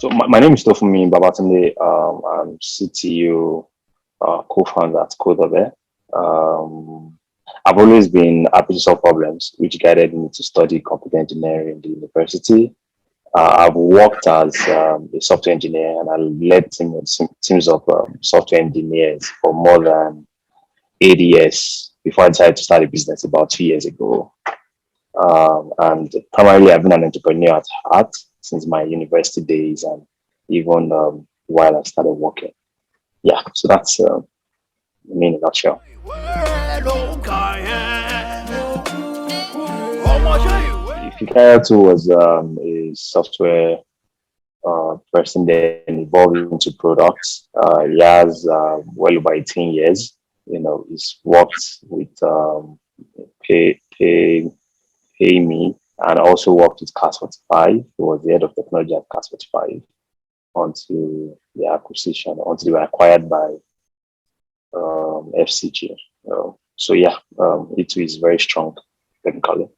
So my name is Tofunmi Babatunde. I'm CTO, co-founder at Kodobe. Um, I've always been happy to solve problems, which guided me to study computer engineering in the university. I've worked as a software engineer and I led teams of software engineers for more than 8 years before I decided to start a business about 2 years ago. And primarily, I've been an entrepreneur at heart since my university days and even while I started working. Yeah, so that's me in a nutshell. Fikayato was a software person, then evolved into products. He has well over 18 years. He's worked with Pay, Pay, Pay Me and also worked with Cast 45. He was the head of technology at Cast 45 until the acquisition, until they were acquired by FCG. So yeah, it is very strong technically.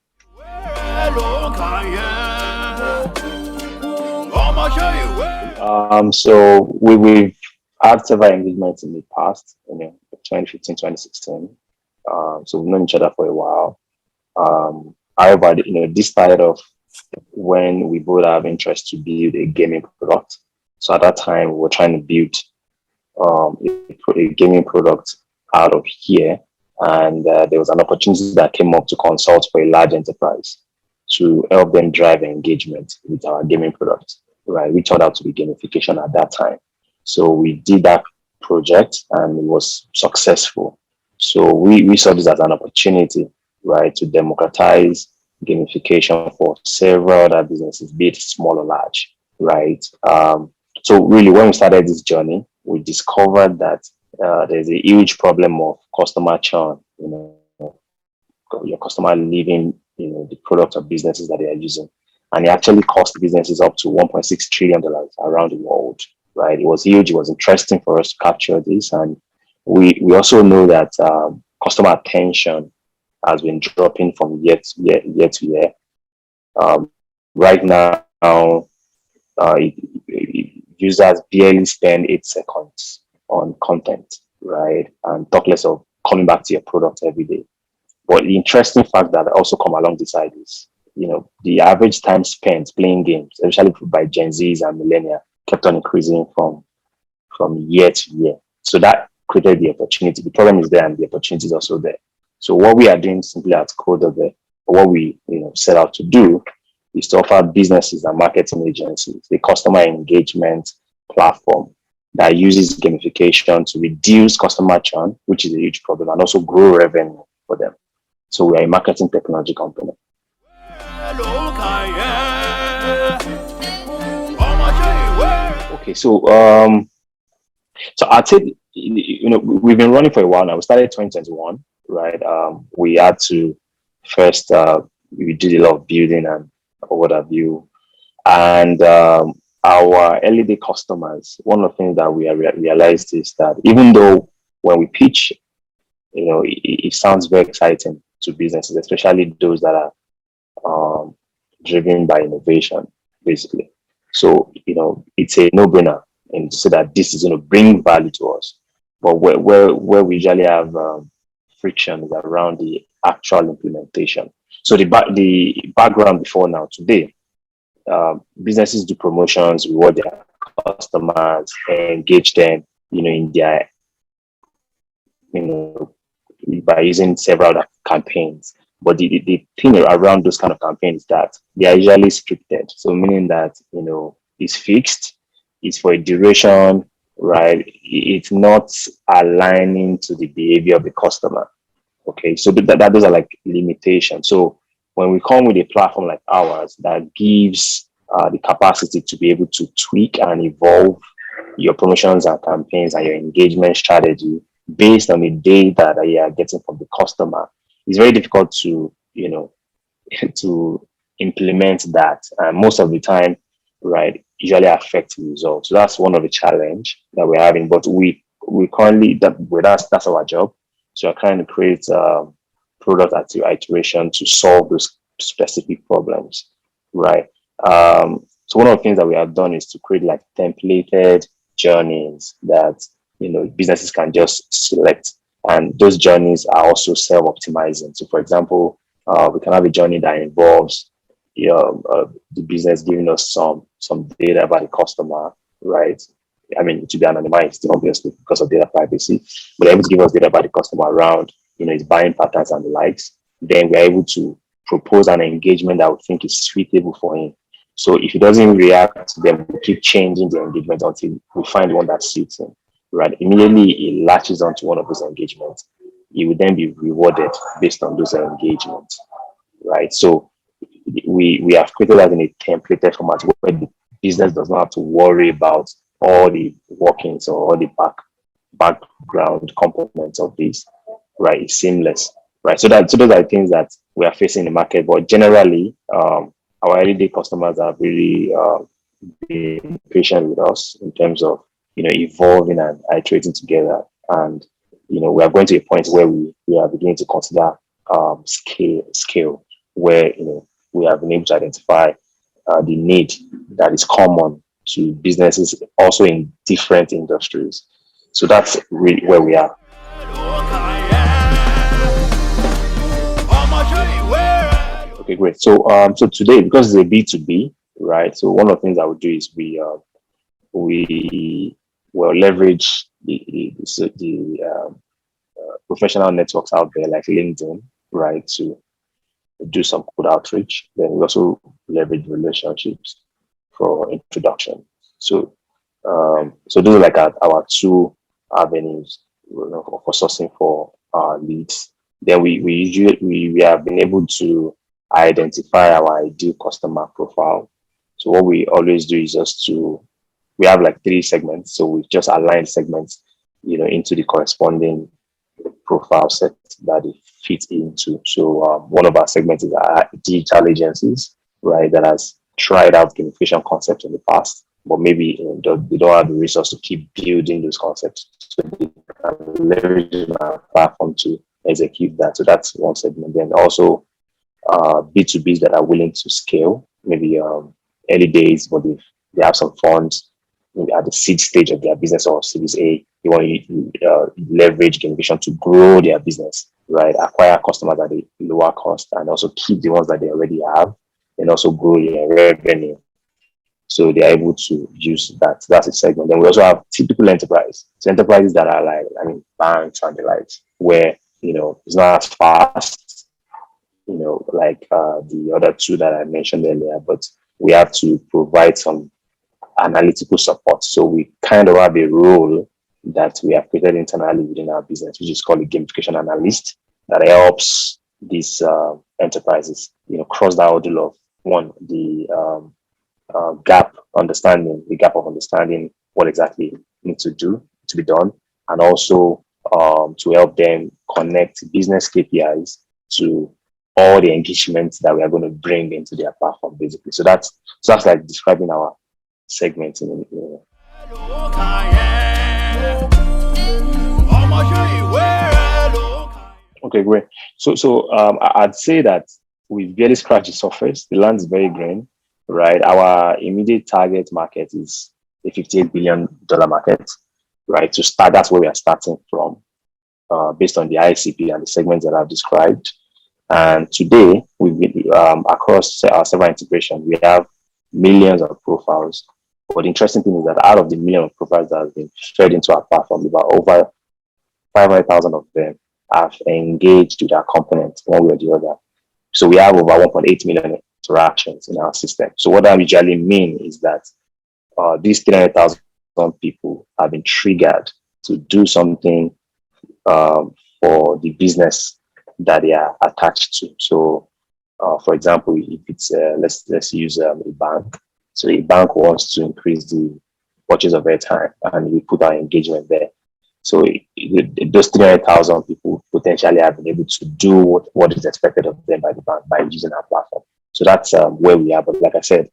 We've had several engagements in the past, 2015, 2016. So we've known each other for a while. However, this started off when we both have interest to build a gaming product. So at that time, we were trying to build a gaming product out of here, and there was an opportunity that came up to consult for a large enterprise to help them drive engagement with our gaming product, right? We turned out to be gamification at that time. So we did that project and it was successful. So we saw this as an opportunity, right, to democratize gamification for several other businesses, be it small or large, right? So really, when we started this journey, we discovered that there's a huge problem of customer churn. Your customer leaving, the product or businesses that they are using, and it actually cost businesses up to $1.6 trillion around the world. Right? It was huge. It was interesting for us to capture this, and we also know that customer attention has been dropping from year to year. Right now, users barely spend 8 seconds on content, right? And talk less of coming back to your product every day. But the interesting fact that also come along the side is, the average time spent playing games, especially by Gen Zs and millennia, kept on increasing from year to year. So that created the opportunity. The problem is there and the opportunity is also there. So what we are doing simply at Kodobe, or what we set out to do, is to offer businesses and marketing agencies a customer engagement platform that uses gamification to reduce customer churn, which is a huge problem, and also grow revenue for them. So we are a marketing technology company. Okay, so I'd say we've been running for a while now. We started 2021, right? We had to first we did a lot of building and what have you, and our early day customers. One of the things that we realized is that even though when we pitch, it sounds very exciting to businesses, especially those that are driven by innovation, basically. So, it's a no-brainer and to say that this is going to bring value to us. But where we usually have friction is around the actual implementation. So the background before now today, businesses do promotions, reward their customers, engage them, in their, by using several campaigns. But the thing around those kind of campaigns is that they are usually scripted. So meaning that, it's fixed, it's for a duration, right? It's not aligning to the behavior of the customer. Okay, so those are like limitations. So when we come with a platform like ours that gives the capacity to be able to tweak and evolve your promotions and campaigns and your engagement strategy based on the data that you are getting from the customer, it's very difficult to, to implement that. And most of the time, right, usually affect the results. So that's one of the challenge that we're having. But we currently, that's our job. So we're trying to create product iteration to solve those specific problems, right? So one of the things that we have done is to create like templated journeys that businesses can just select, and those journeys are also self-optimizing. So, for example, we can have a journey that involves the business giving us some data about the customer, right? I mean, to be anonymized, obviously, because of data privacy, but they're able to give us data about the customer around, his buying patterns and the likes. Then we're able to propose an engagement that we think is suitable for him. So if he doesn't react, then we keep changing the engagement until we find one that suits him. Right? Immediately he latches onto one of those engagements, he will then be rewarded based on those engagements. Right? So we have created that in a templated format where the business does not have to worry about all the workings or all the background components of this. Right? It's seamless. Right? So those are things that we are facing in the market. But generally, our everyday customers are really being patient with us in terms of evolving and iterating together. And we are going to a point where we are beginning to consider scale, where we have been able to identify the need that is common to businesses also in different industries. So that's really where we are. Okay, great. So today, because it's a B2B, right? So one of the things I would do is we will leverage the professional networks out there like LinkedIn, right, to do some good outreach. Then we also leverage relationships for introduction. So those are like our two avenues for sourcing for our leads. Then we have been able to identify our ideal customer profile. So what we always do is we have like three segments. So we just align segments, into the corresponding profile set that it fits into. So one of our segments is digital agencies, right, that has tried out gamification concepts in the past, but maybe they don't have the resource to keep building those concepts. So they can leverage our platform to execute that. So that's one segment. Then also B2Bs that are willing to scale, maybe early days, but they have some funds, maybe at the seed stage of their business or Series A, they want to leverage gamification to grow their business, right? Acquire customers at a lower cost and also keep the ones that they already have and also grow their revenue. So they're able to use that. That's a segment. Then we also have typical enterprise. So enterprises that are like, banks and the likes, where, it's not as fast, like the other two that I mentioned earlier, but we have to provide some analytical support. So we kind of have a role that we have created internally within our business, which is called a gamification analyst, that helps these enterprises, cross that hurdle of one, the gap of understanding what exactly needs to be done, and also to help them connect business KPIs to all the engagements that we are going to bring into their platform, basically. So that's like describing our segment Okay, great. So I'd say that we've barely scratched the surface. The land is very green, right? Our immediate target market is a $58 billion market, right? To start, that's where we are starting from, based on the ICP and the segments that I've described. And today, we've been across our server integration, we have millions of profiles. But the interesting thing is that out of the million of profiles that have been fed into our platform, about over 500,000 of them have engaged with our component one way or the other. So we have over 1.8 million interactions in our system. So what that usually means is that these 300,000 people have been triggered to do something for the business that they are attached to. So, for example, if it's let's use a bank. So a bank wants to increase the purchase of airtime, and we put our engagement there. So those 300,000 people potentially have been able to do what is expected of them by the bank by using our platform. So that's where we are. But like I said,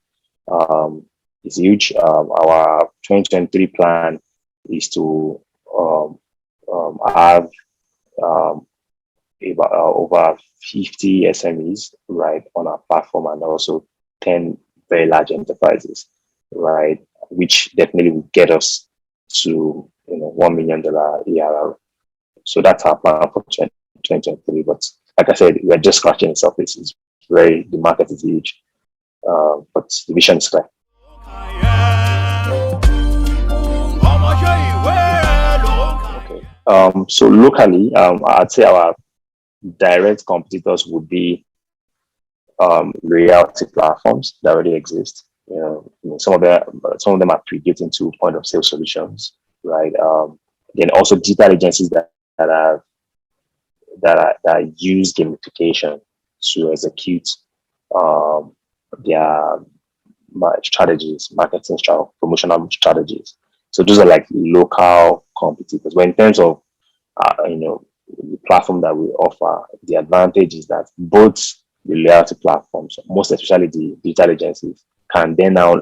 it's huge. Our 2023 plan is to have over 50 SMEs right on our platform, and also 10 very large enterprises, right? Which definitely will get us to $1 million ARR. So that's our plan for 2023. But like I said, we're just scratching the surface. The market is huge, but the vision is clear. Okay. So locally, I'd say our direct competitors would be reality platforms that already exist. Some of them are creating to point of sale solutions, right? Then also digital agencies that use gamification to execute their strategies, promotional strategies. So those are like local competitors. But in terms of the platform that we offer, the advantage is that both the loyalty platforms, most especially the digital agencies, can then now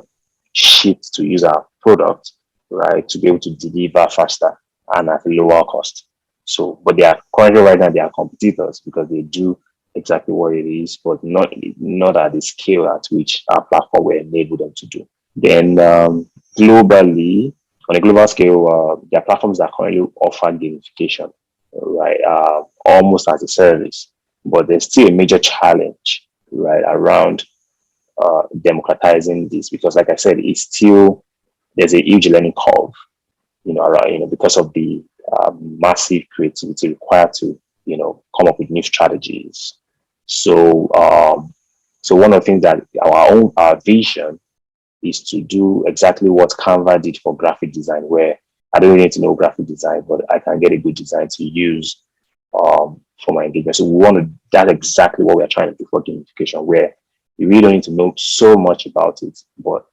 shift to use our product, right, to be able to deliver faster and at a lower cost. So, but they are currently right now they are competitors because they do exactly what it is, but not at the scale at which our platform will enable them to do. Then globally, on a global scale, there are platforms that currently offer gamification, right, almost as a service, but there's still a major challenge, right, around democratizing this because, like I said, there's a huge learning curve, around, because of the massive creativity required to, come up with new strategies. So, so one of the things that our vision is to do exactly what Canva did for graphic design, where I don't really need to know graphic design, but I can get a good design to use for my engagement. So that's exactly what we're trying to do for gamification, where you really don't need to know so much about it, but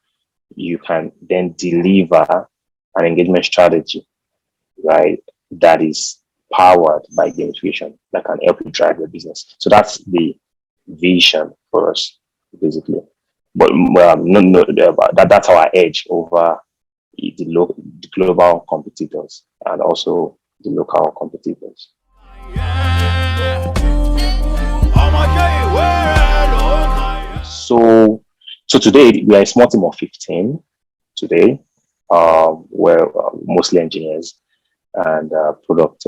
you can then deliver an engagement strategy, right, that is powered by gamification that can help you drive your business. So that's the vision for us, basically. But that's our edge over the global competitors and also the local competitors. So today we are a small team of 15 today. We're mostly engineers and product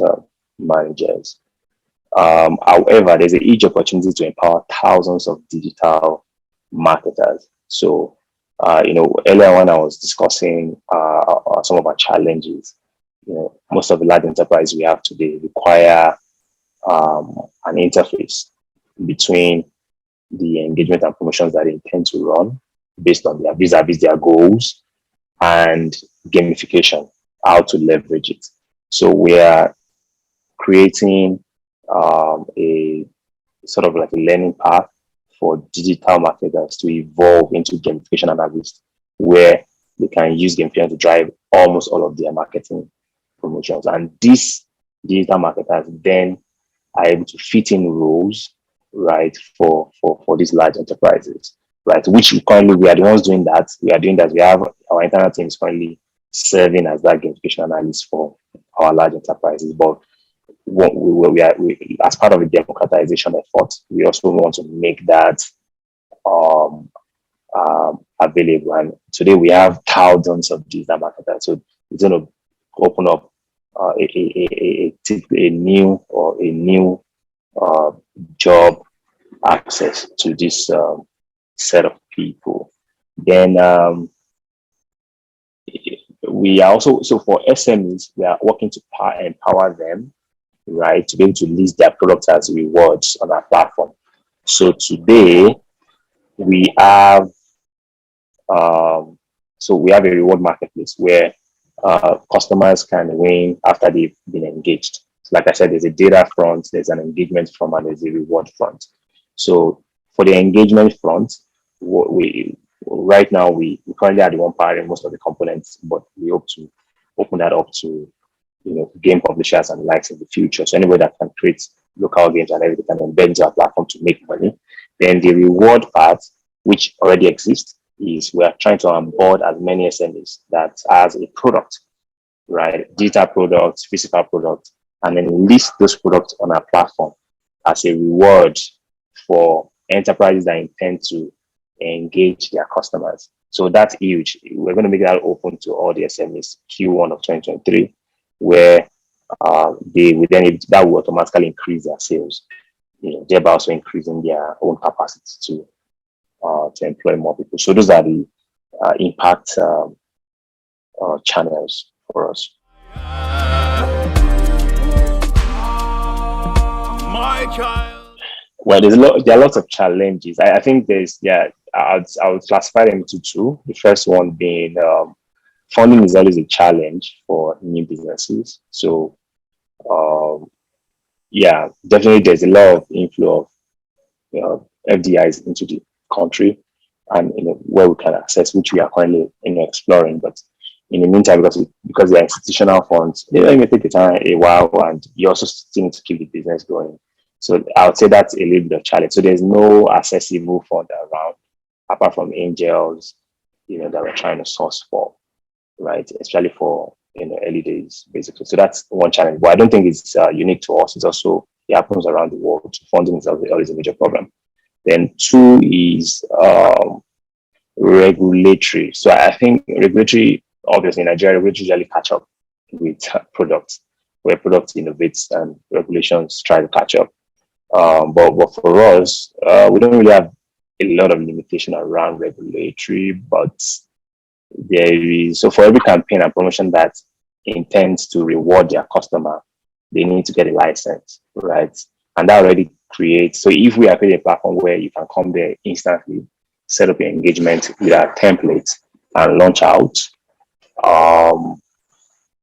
managers. However, there's a huge opportunity to empower thousands of digital marketers. So, earlier when I was discussing some of our challenges, most of the large enterprises we have today require an interface between the engagement and promotions that they intend to run based on their vis-a-vis their goals and gamification, how to leverage it. So we are creating a sort of like a learning path for digital marketers to evolve into gamification analysts, where they can use gamification to drive almost all of their marketing promotions. And these digital marketers then are able to fit in roles, right, for these large enterprises, right? Which currently we are the ones doing that. We are doing that. We have our internal teams currently serving as that gamification analyst for our large enterprises. But as part of the democratization effort, we also want to make that available. And today we have thousands of digital marketers. So it's going to open up a new job access to this set of people. Then we are also, so for SMEs, we are working to empower them, right, to be able to list their products as rewards on our platform. So today we have we have a reward marketplace where customers can win after they've been engaged. So like I said, there's a data front, there's an engagement front, and there's a reward front. So for the engagement front, right now we currently are the one powering most of the components, but we hope to open that up to game publishers and likes in the future. So anybody that can create local games and everything can embed into our platform to make money. Then the reward part, which already exists, is we are trying to onboard as many SMEs that has a product, right? Digital products, physical products, and then list those products on our platform as a reward for enterprises that intend to engage their customers. So that's huge. We're going to make that open to all the SMEs Q1 of 2023, where they will then that will automatically increase their sales, thereby also increasing their own capacity to employ more people. So those are the impact channels for us. My child. Well, there are lots of challenges. I think I would classify them into two. The first one being funding is always a challenge for new businesses. So definitely there's a lot of inflow of FDIs into the country, and where we can access, which we are currently exploring. But in the meantime, because they're institutional funds, they may take a while, and you also still need to keep the business going. So I would say that's a little bit of challenge. So there's no accessible fund around, apart from angels, that we're trying to source for, right? Especially for early days, basically. So that's one challenge. But I don't think it's unique to us. It happens around the world. Funding is always a major problem. Then two is regulatory. So I think regulatory, obviously in Nigeria, regulatory usually catch up with products, where products innovates and regulations try to catch up. But for us, we don't really have a lot of limitation around regulatory, but so for every campaign and promotion that intends to reward their customer, they need to get a license, right? And that already creates, so if we are creating a platform where you can come there instantly, set up your engagement with our template and launch out,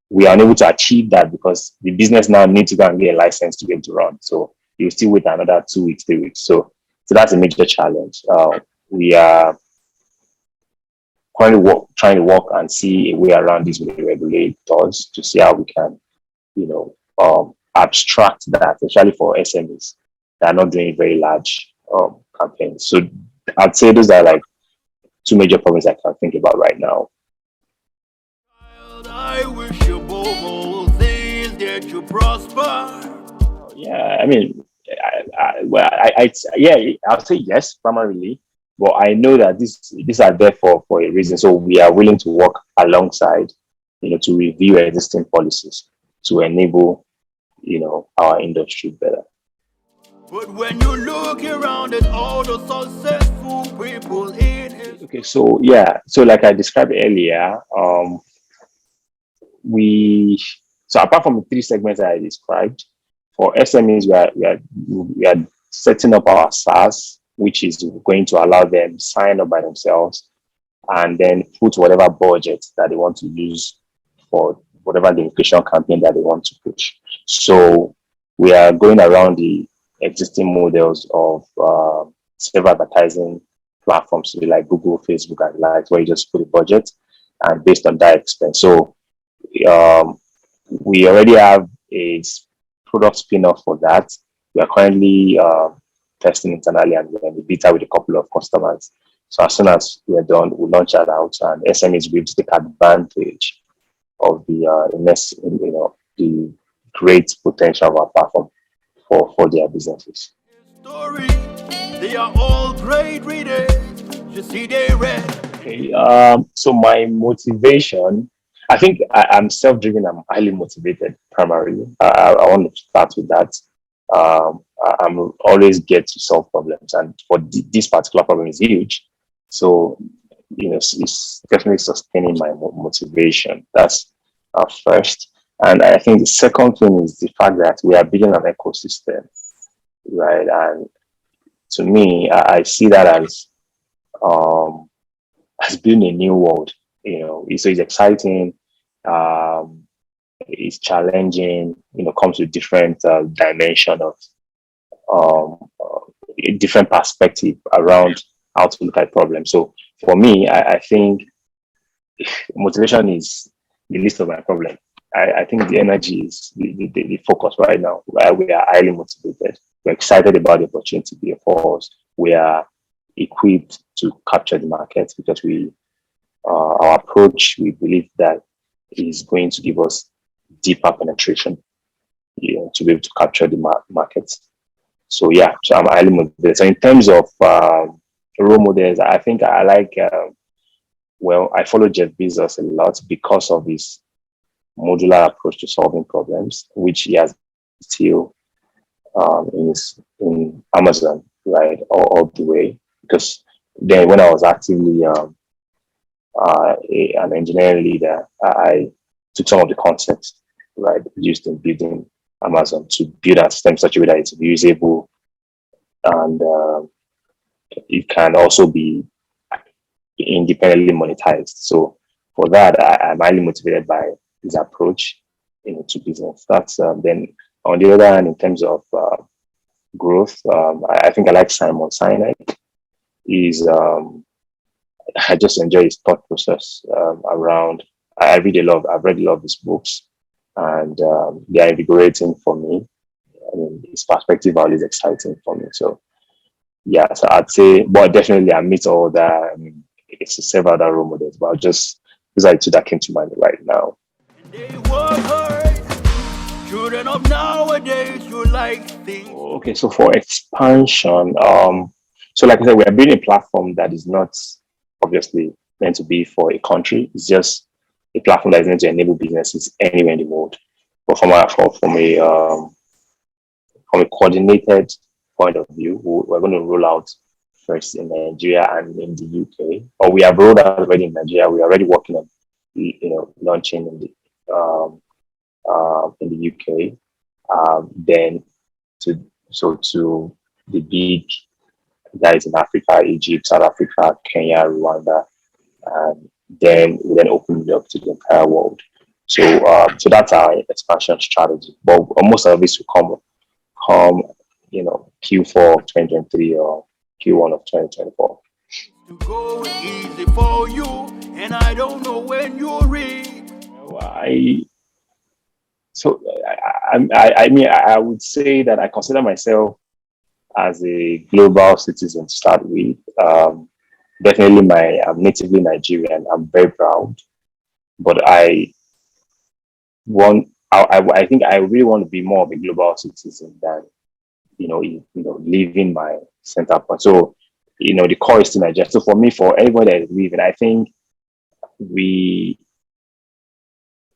we are unable to achieve that because the business now needs to go and get a license to be able to run. So you still wait another 2 weeks, 3 weeks. So that's a major challenge. We are currently trying to work and see a way around this with the regulators to see how we can, abstract that, especially for SMEs that are not doing very large campaigns. So I'd say those are like two major problems I can think about right now. I wish you both things that you prosper. Yeah, I mean, I'll say yes, primarily, but I know that these are there for a reason. So we are willing to work alongside, to review existing policies to enable, our industry better. But when you look around at all the successful people in it. Okay, so like I described earlier, so apart from the three segments that I described, for SMEs, we are setting up our SaaS, which is going to allow them sign up by themselves and then put whatever budget that they want to use for whatever the education campaign that they want to push. So we are going around the existing models of several advertising platforms, like Google, Facebook, and likes, where you just put a budget and based on that expense. So we already have a product spin-off for that. We are currently testing internally, and we're in the beta with a couple of customers. So as soon as we're done, we'll launch that out, and SMEs will be able to take advantage of the great potential of our platform for their businesses. They are all great readers. You see, they read. Okay. So my motivation, I think I'm self-driven. I'm highly motivated primarily. I want to start with that. I'm always get to solve problems, and for this particular problem is huge. So, it's definitely sustaining my motivation. That's first. And I think the second thing is the fact that we are building an ecosystem, right? And to me, I see that as building a new world. So it's exciting. It's challenging. Comes with different dimension of a different perspective around how to look at problems. So for me, I think motivation is the least of my problem. I think the energy is the focus right now. We are highly motivated. We're excited about the opportunity before us. We are equipped to capture the market because our approach, we believe that is going to give us deeper penetration, to be able to capture the market. So I'm highly motivated. So in terms of role models, I think I like, well, I follow Jeff Bezos a lot because of his modular approach to solving problems, which he has still in Amazon, right, all the way. Because then when I was actively an engineering leader, I took some of the concepts, right, used in building Amazon to build a system such a way that it's reusable and it can also be independently monetized. So for that, I'm highly motivated by his approach, to business. That's then on the other hand, in terms of growth, I think I like Simon Sinek. He's I just enjoy his thought process around. I've read a lot of his books, and they are invigorating for me. I mean, his perspective are always exciting for me. So yeah, so I'd say, but definitely I meet all that. I mean, it's several other role models, but I'll just these are the two that came to mind right now. They work hard. Children of nowadays, you like things. Okay, so for expansion, so like I said, we are building a platform that is not obviously meant to be for a country. It's just a platform that is meant to enable businesses anywhere in the world. But from a coordinated point of view, we're going to roll out first in Nigeria and in the UK. Or we have rolled out already in Nigeria. We're already working on, launching in the UK. Then to to the big guys in Africa, Egypt, South Africa, Kenya, Rwanda, and then we then open it up to the entire world. So that's our expansion strategy. But most of this will come Q4 of 2023 or Q1 of 2024. To go easy for you, and I don't know when you read. I so I mean I would say that I consider myself as a global citizen to start with. Definitely, I'm natively Nigerian. I'm very proud, but I think I really want to be more of a global citizen than leaving my center point. So the core is to Nigeria. So for me, for everybody that is leaving, I think we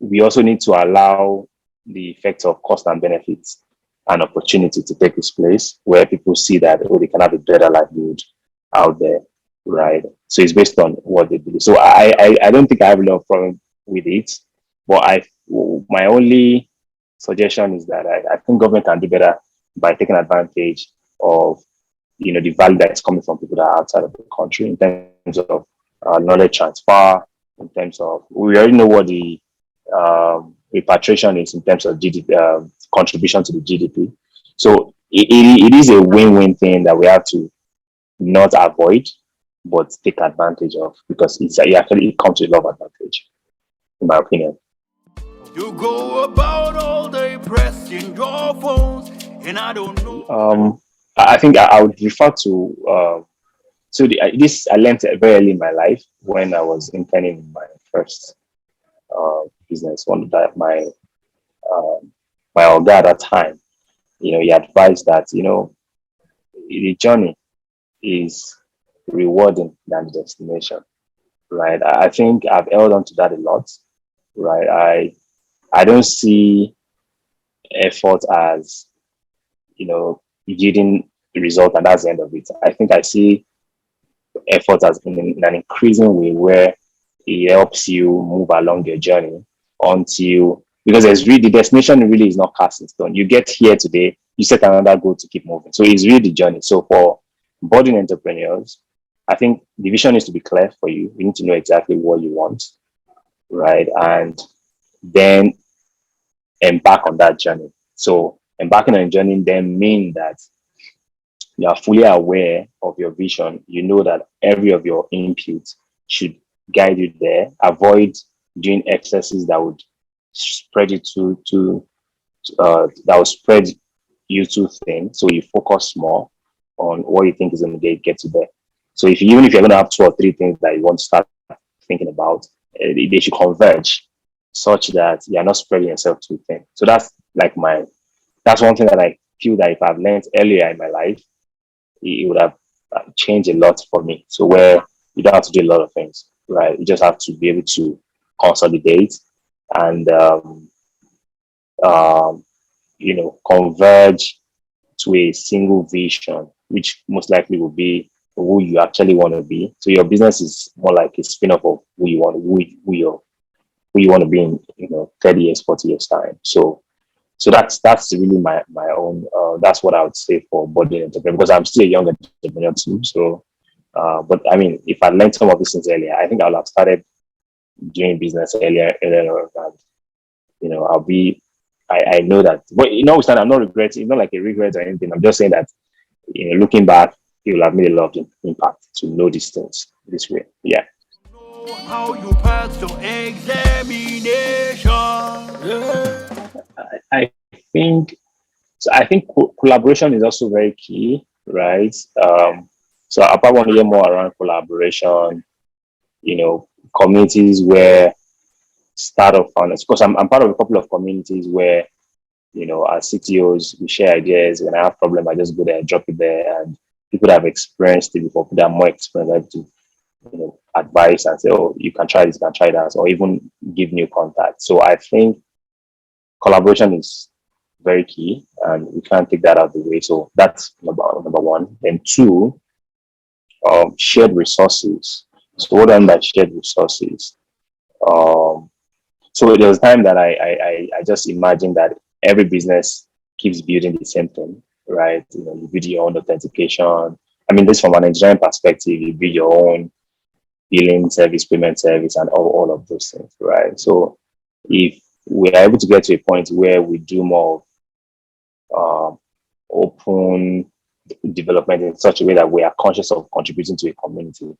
we also need to allow the effects of cost and benefits and opportunity to take its place where people see that they can have a better livelihood out there, right? So it's based on what they believe. So I don't think I have a lot of problem with it, but my only suggestion is that I think government can do better by taking advantage of the value that is coming from people that are outside of the country in terms of knowledge transfer, in terms of we already know what the repatriation is in terms of GDP contribution to the GDP. So it is a win-win thing that we have to not avoid, but take advantage of because it comes with a lot of advantage, in my opinion. You go about all day pressing your phones, and I don't know. I think I would refer to this I learned very early in my life when I was interning in my first business. One that my oga at that time, he advised that the journey is rewarding than the destination, right? I think I've held on to that a lot, right? I don't see effort as yielding the result and that's the end of it. I think I see effort as in an increasing way where it helps you move along your journey until because the destination really is not cast in stone. You get here today, you set another goal to keep moving. So it's really the journey. So for budding entrepreneurs, I think the vision needs to be clear for you. You need to know exactly what you want, right? And then embark on that journey. So embarking on a journey then mean that you are fully aware of your vision. You know that every of your inputs should guide you there. Avoid doing excesses that would spread it that will spread you too thin. So you focus more on what you think is going to get you there. So even if you're going to have 2 or 3 things that you want to start thinking about, they should converge such that you're not spreading yourself too thin. So that's one thing that I feel that if I've learned earlier in my life, it would have changed a lot for me. So where you don't have to do a lot of things, right? You just have to be able to consolidate and um, converge to a single vision, which most likely will be who you actually want to be. So your business is more like a spin-off of who you want to be in 30 years, 40 years time. So that's really my own. That's what I would say for budding entrepreneur, because I'm still a young entrepreneur too. So, but I mean, if I learned some of these things earlier, I think I'll have started doing business earlier, and I'll be. I know that, but I'm not regretting. It's not like a regret or anything. I'm just saying that looking back, you'll have made a lot of impact to know these things this way. Yeah. Know how you pass your examination. Yeah. I think so. I think collaboration is also very key, right? So I probably want to hear more around collaboration, communities where startup founders, because I'm part of a couple of communities where, as CTOs, we share ideas. When I have problem, I just go there, drop it there, and people that have experienced it before, people that are more experienced, like to, advise and say, oh, you can try this, you can try that, or even give new contacts. So I think collaboration is very key, and we can't take that out of the way. So that's number one. Then two, shared resources. So what I mean by shared resources? Um, so there was a time that I just imagined that every business keeps building the same thing, right? You build your own authentication. I mean, this from an engineering perspective, you build your own billing service, payment service, and all of those things, right? So if we are able to get to a point where we do more open development in such a way that we are conscious of contributing to a community,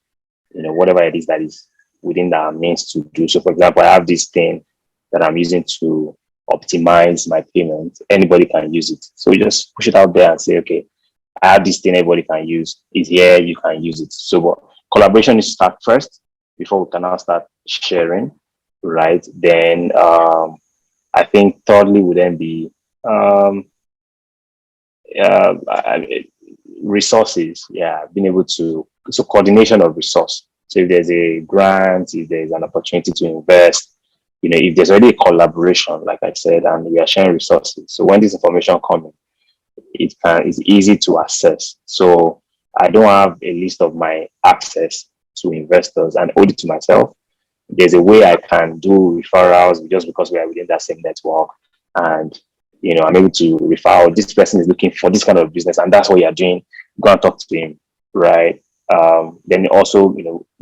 whatever it is that is within our means to do. So, for example, I have this thing that I'm using to optimize my payment. Anybody can use it. So you just push it out there and say, okay, I have this thing everybody can use. It's here, you can use it. So collaboration is start first before we can now start sharing, right? Then I think thirdly would then be resources. Yeah, being able to, so coordination of resource. So if there's a grant, if there's an opportunity to invest, if there's already a collaboration, like I said, and we are sharing resources. So when this information comes, it's easy to access. So I don't have a list of my access to investors and hold it to myself. There's a way I can do referrals just because we are within that same network. And, I'm able to refer out, this person is looking for this kind of business, and that's what you're doing. Go and talk to him, right? Then also,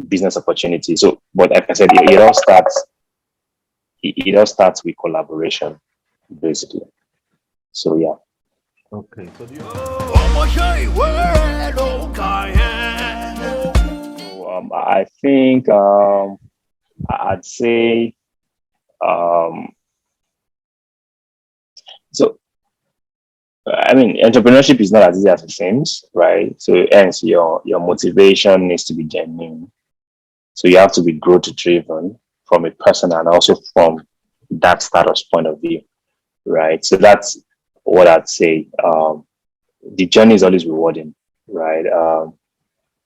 business opportunity. So, but like I said, it all starts with collaboration, basically. So, yeah. Okay. So do you So, I think I'd say um, so. I mean, entrepreneurship is not as easy as it seems, right? So, hence your motivation needs to be genuine. So you have to be growth driven from a person and also from that status point of view, right? So that's what I'd say. The journey is always rewarding, right?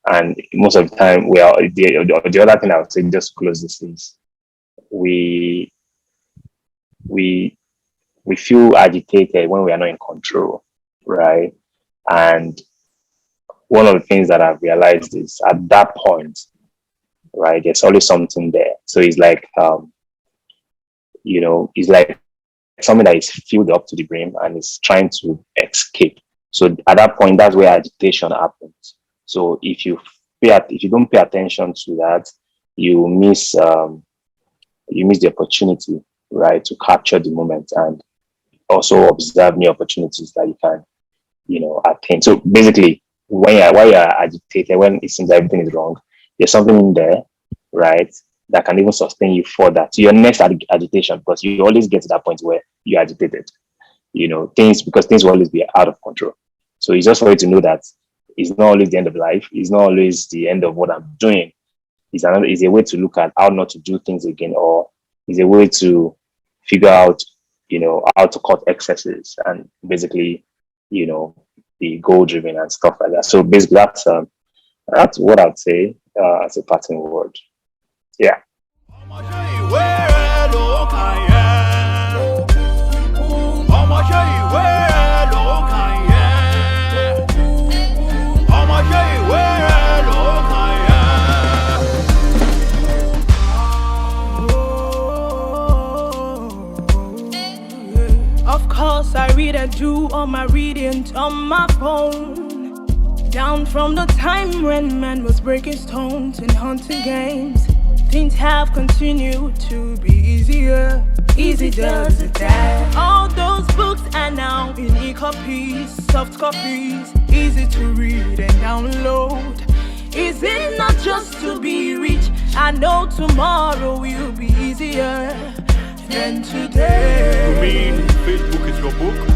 And most of the time, we are the other thing I would say, just to close this, is we we we feel agitated when we are not in control, right? And one of the things that I've realized is at that point, right, there's always something there. So it's like something that is filled up to the brim and is trying to escape. So at that point, that's where agitation happens. So if you don't pay attention to that, you miss the opportunity, right, to capture the moment and also observe new opportunities that you can, attain. So basically, while you're agitated, when it seems everything is wrong, there's something in there, right, that can even sustain you further to your next agitation, because you always get to that point where you're agitated, because things will always be out of control. So it's just for you to know that it's not always the end of life. It's not always the end of what I'm doing. It's a way to look at how not to do things again, or is a way to figure out, how to cut excesses and basically, be goal driven and stuff like that. So basically, That's what I'd say as a parting word. Yeah. Of course, I read and do all my reading on my phone. Down from the time when man was breaking stones and hunting games, things have continued to be easier. Easy does it that. All those books are now in e-copies, soft copies, easy to read and download. Is it not just to be rich? I know tomorrow will be easier than today. You mean Facebook is your book?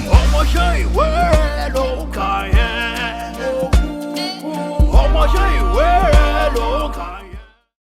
I'ma show you where I don't care.